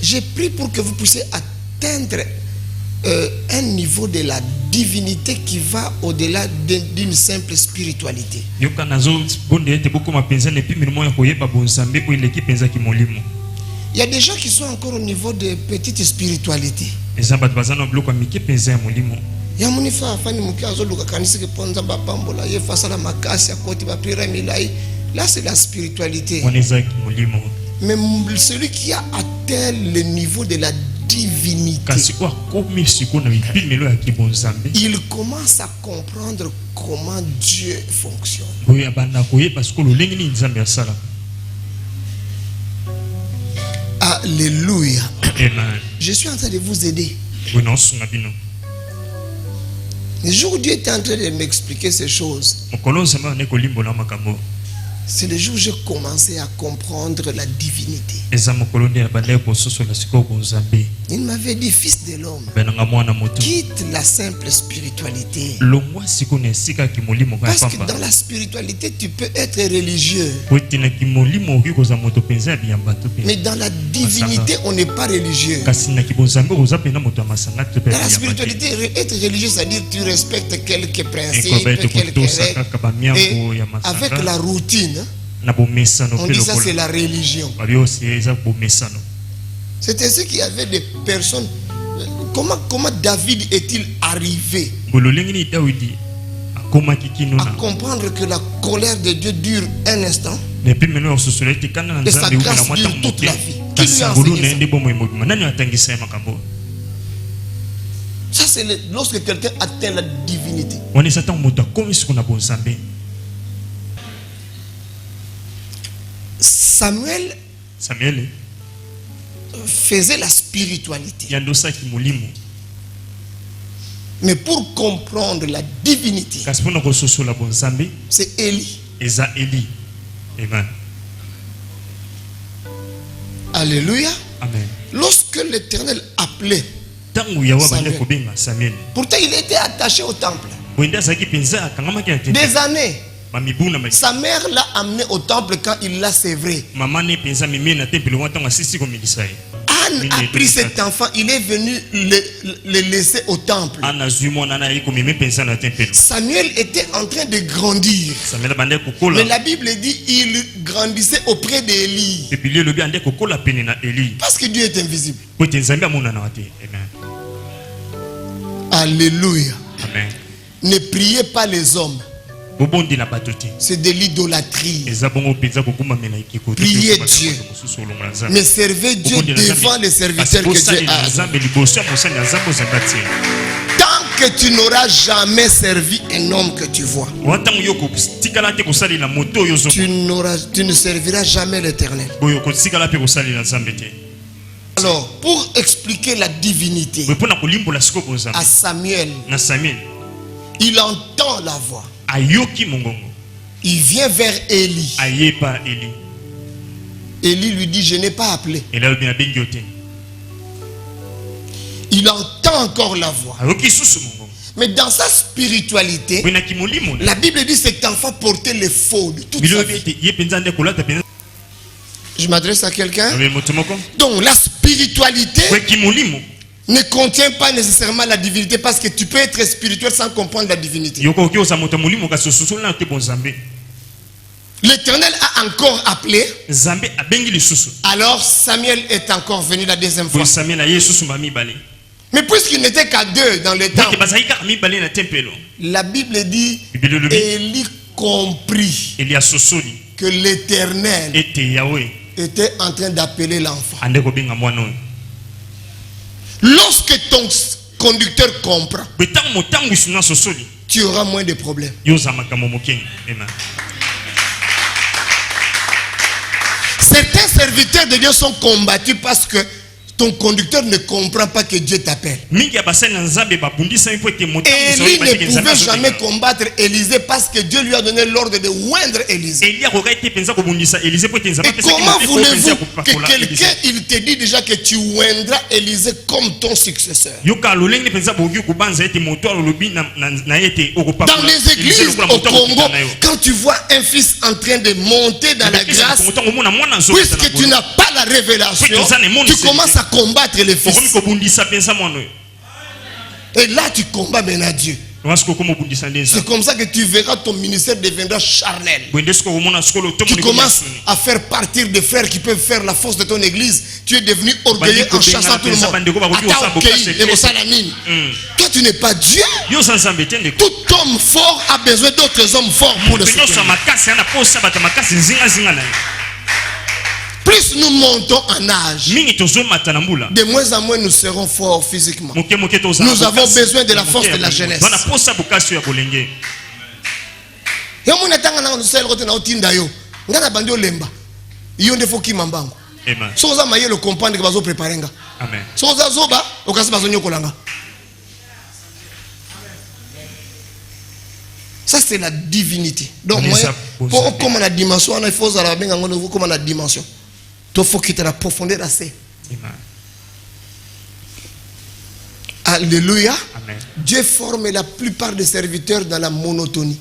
J'ai prié pour que vous puissiez atteindre un niveau de la divinité qui va au-delà d'une simple spiritualité. Il y a des gens qui sont encore au niveau de petite spiritualité. Là, c'est la spiritualité. Mais celui qui a atteint le niveau de la divinité, il commence à comprendre comment Dieu fonctionne. Alléluia. Je suis en train de vous aider. Le jour où Dieu était en train de m'expliquer ces choses, c'est le jour où j'ai commencé à comprendre la divinité. Il m'avait dit, fils de l'homme, quitte la simple spiritualité. Parce que dans la spiritualité, tu peux être religieux. Mais dans la divinité, on n'est pas religieux. Dans la spiritualité, être religieux, c'est-à-dire que tu respectes quelques principes, quelques règles. Et avec la routine, on dit ça, c'est la religion. C'était ce qu'il y avait des personnes. Comment David est-il arrivé à comprendre que la colère de Dieu dure un instant et sa grâce dure toute la vie? Qui lui a enseigné ça? Ça, c'est lorsque quelqu'un atteint la divinité. Samuel faisait la spiritualité. Mais pour comprendre la divinité, c'est Élie. Amen. Alléluia. Amen. Lorsque l'Éternel appelait Samuel, pourtant il était attaché au temple des années. Sa mère l'a amené au temple quand il l'a sévré. Anne a pris cet enfant, il est venu le laisser au temple. Samuel était en train de grandir. Mais la Bible dit il grandissait auprès d'Élie. Parce que Dieu est invisible. Alléluia. Amen. Ne priez pas les hommes. C'est de l'idolâtrie. Priez Dieu. Mais servez Dieu devant les serviteurs que Dieu a. Tant que tu n'auras jamais servi un homme que tu vois, tu ne serviras jamais l'Éternel. Alors, pour expliquer la divinité à Samuel, il entend la voix. Il vient vers Élie. Élie lui dit, je n'ai pas appelé. Il entend encore la voix. Mais dans sa spiritualité, la Bible dit que cet enfant portait les faux de toute sa vie. Je m'adresse à quelqu'un. Donc la spiritualité ne contient pas nécessairement la divinité, parce que tu peux être spirituel sans comprendre la divinité. L'Éternel a encore appelé. Alors Samuel est encore venu la deuxième fois. Mais puisqu'il n'était qu'à deux dans le temple, la Bible dit Élie comprit que l'Éternel était en train d'appeler l'enfant. Lorsque ton conducteur comprend, tu auras moins de problèmes. Certains serviteurs de Dieu sont combattus parce que ton conducteur ne comprend pas que Dieu t'appelle. Élie ne pouvait jamais combattre Élisée parce que Dieu lui a donné l'ordre de oindre Élisée. Et comment voulez-vous que quelqu'un il te dit déjà que tu oindras Élisée comme ton successeur? Dans les églises au Congo, quand tu vois un fils en train de monter dans la grâce, puisque tu n'as pas la révélation, tu commences à combattre les fils. Et là, tu combats maintenant Dieu. C'est comme ça que tu verras ton ministère deviendra charnel. Tu commences à faire partir des frères qui peuvent faire la force de ton église. Tu es devenu orgueilleux en chassant tout le monde. Toi, tu n'es pas Dieu. Tout homme fort a besoin d'autres hommes forts pour le soutenir. Plus nous montons en âge, de moins en moins nous serons forts physiquement. Nous avons besoin de la force de la jeunesse. Ça c'est la divinité. Donc moi, pour comme la dimension, il faut comme la dimension. Il faut quitter la profondeur assez. Alléluia. Amen. Dieu forme la plupart des serviteurs dans la monotonie.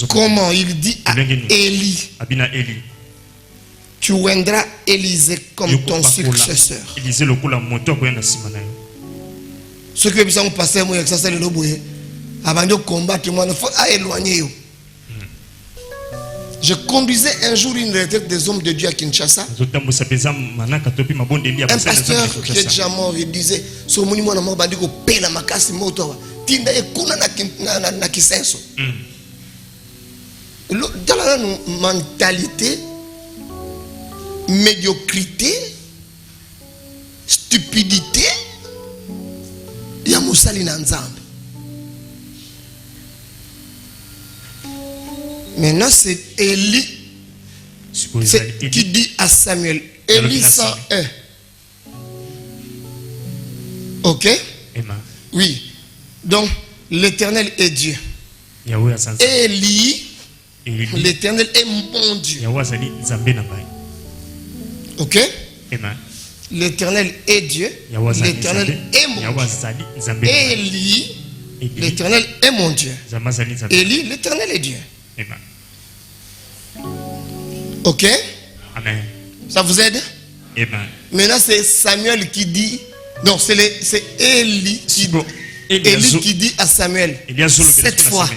Comment il dit à Élie, tu vendras Élisée comme ton successeur. Ceux qui sont passés, moi, ça c'est le loboué. Avant de combattre, moi, il faut éloigner. Je conduisais un jour une retraite des hommes de Dieu à Kinshasa. Un pasteur qui est déjà mort, il disait, ce monument n'a pas dit que paye la makasi moto. Tinda e kuna na kisenso. Dans la mentalité, médiocrité, stupidité, il y a Moussali Nanzambe. Maintenant, c'est Élie qui dit à Samuel, Élie 101. Ok? Oui. Donc, l'Éternel est Dieu. Élie, l'Éternel est mon Dieu. Ok? L'Éternel est Dieu. L'Éternel est mon Dieu. Élie, l'Éternel est mon Dieu. Élie, l'Éternel est Dieu. Ok? Amen. Ça vous aide? Amen. Maintenant c'est Samuel qui dit, non, c'est Élie qui dit à Samuel, cette fois,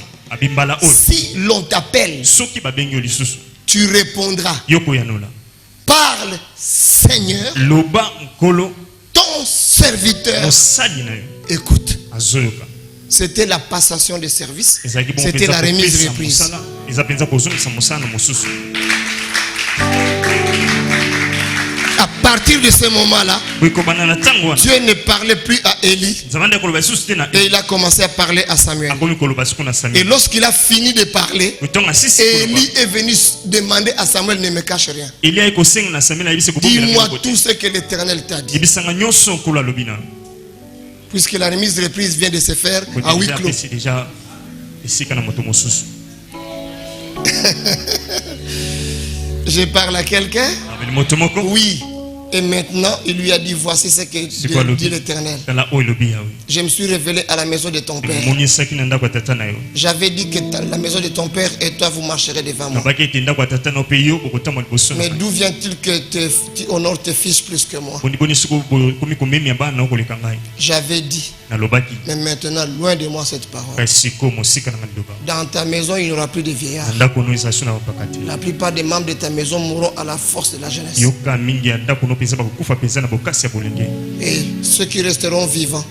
si l'on t'appelle, tu répondras. Parle, Seigneur, ton serviteur écoute. C'était la passation de service. C'était la remise reprise. À partir de ce moment-là, Dieu ne parlait plus à Élie. Et il a commencé à parler à Samuel. Et lorsqu'il a fini de parler, Élie est venu demander à Samuel, ne me cache rien. Dis-moi tout ce que l'Éternel t'a dit. Puisque la remise de reprise vient de se faire à huis clos. Je parle à quelqu'un? Oui. Et maintenant, il lui a dit, voici ce que dit l'Éternel. Je me suis révélé à la maison de ton père. J'avais dit que la maison de ton père et toi, vous marcherez devant moi. Mais d'où vient-il que tu honores tes fils plus que moi? J'avais dit. Mais maintenant, loin de moi cette parole. Dans ta maison, il n'y aura plus de vieillards. La plupart des membres de ta maison mourront à la force de la jeunesse. Et ceux qui resteront vivants,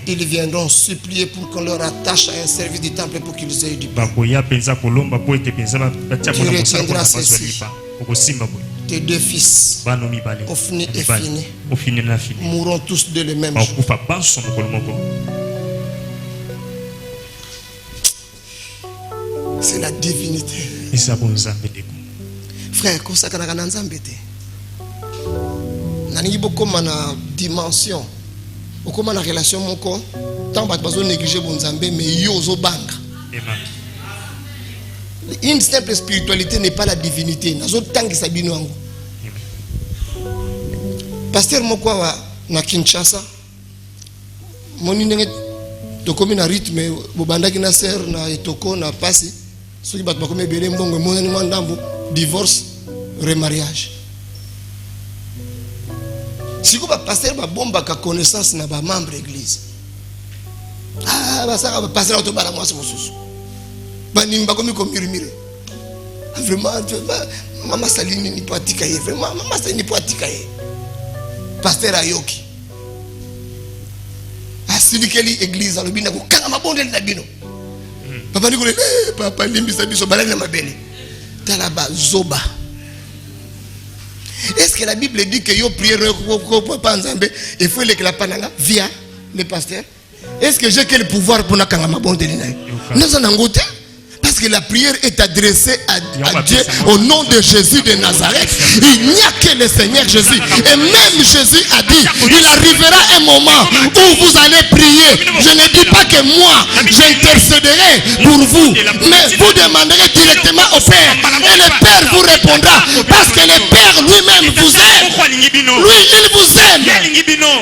ils viendront supplier pour qu'on leur attache à un service du temple pour qu'ils aient du pain. Tu retiendras ceci. Tes deux fils, Ophni et Phiné, mourront tous de le même jour. C'est la divinité. Frère, naningi bokoma na dimension okoma na relation moko tant bato bazo négliger bonzambe mais yo ozo banga. Une simple spiritualité n'est pas la divinité. Nazo tangisa bino yango. Pasteur moko na Kinshasa moni ndenge tokomi na rythme bobandaki na ser na etoko na pasi soki bato bakomi ebele mbongo emonani mwa ndambo divorce remariage. Si vous pasteur ba bomba ka connaissance na ba membre église. Ah ba ça va passer auto bala moi c'est mosusu. Ba nimba komi ko murmure. Vraiment maman Saline ni pratique vraiment maman Saline ni pratique. Pasteur Ayoki. Asilikeli église alobina ko kanga mabondeli na bino. Papa Nicolas papa limbisa biso balani na mabele. Talaba zoba. Est-ce que la Bible dit que yo prière pas nzambe il faut que la pananga via le pasteur? Est-ce que j'ai quel pouvoir pour nakanga mabondeli na? Nous en ngote parce que la prière est adressée à Dieu au nom de Jésus de Nazareth. Il n'y a que le Seigneur Jésus. Et même Jésus a dit, il arrivera un moment où vous allez prier. Je ne dis pas que moi, j'intercéderai pour vous. Mais vous demanderez directement au Père. Et le Père vous répondra. Parce que le Père lui-même vous aime. Lui, il vous aime.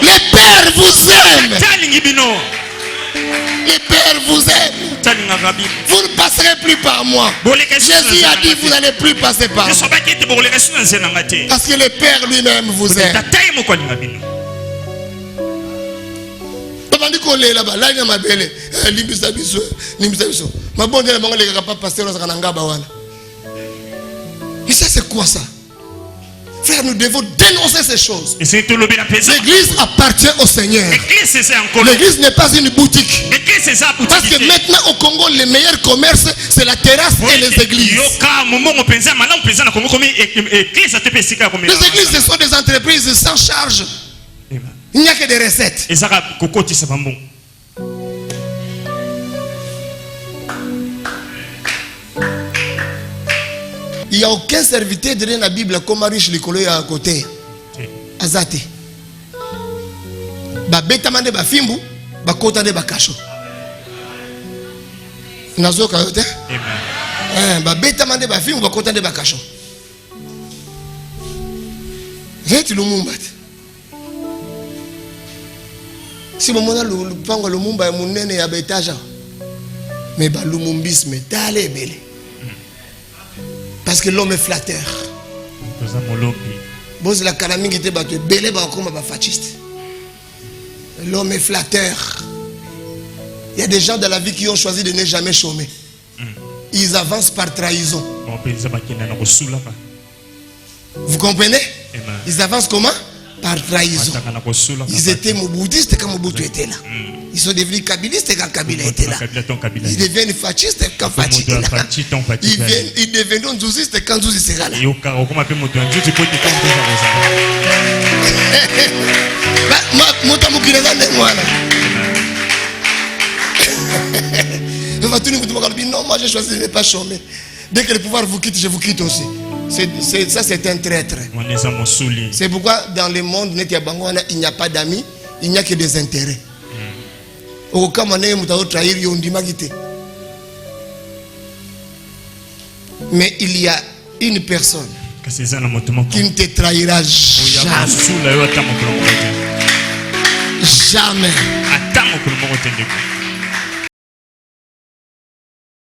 Le Père vous aime. Le Père vous aime. Vous ne passerez plus par moi. Jésus a dit vous n'allez plus passer par moi. Parce que le Père lui-même vous aime. Et ça c'est quoi ça? Frère, nous devons dénoncer ces choses. L'église appartient au Seigneur. L'église n'est pas une boutique. Parce que maintenant au Congo, le meilleur commerce, c'est la terrasse et les églises. Les églises, ce sont des entreprises sans charge. Il n'y a que des recettes. Il n'y a aucun serviteur de la Bible comme riche les collègues à côté. Azate. Ba beta mande ba fimbu, ba kota de ba kasho. Nazo kayote? Amen. Ba beta mande ba fimbu, ba kota de ba kasho. Rete Lumumba. Si mon mona le pango Lumumba mon nene ya betaja. Mais ba lumumbisme tale bele. Parce que l'homme est flatteur. L'homme est flatteur. Il y a des gens dans la vie qui ont choisi de ne jamais chômer. Ils avancent par trahison. Vous comprenez? Ils avancent comment? Par trahison. Ils étaient mouboutistes quand Mobutu était là. Ils sont devenus kabylistes quand Kabila était là. Ils deviennent fascistes quand Fatih était là. Ils deviennent nzouzistes quand Nzouzi sera là. Non, moi j'ai choisi de ne pas chômer. Dès que le pouvoir vous quitte, je vous quitte aussi. Ça c'est un traître. C'est pourquoi dans le monde il n'y a pas d'amis, il n'y a que des intérêts. Mais il y a une personne qui ne te trahira jamais. Jamais.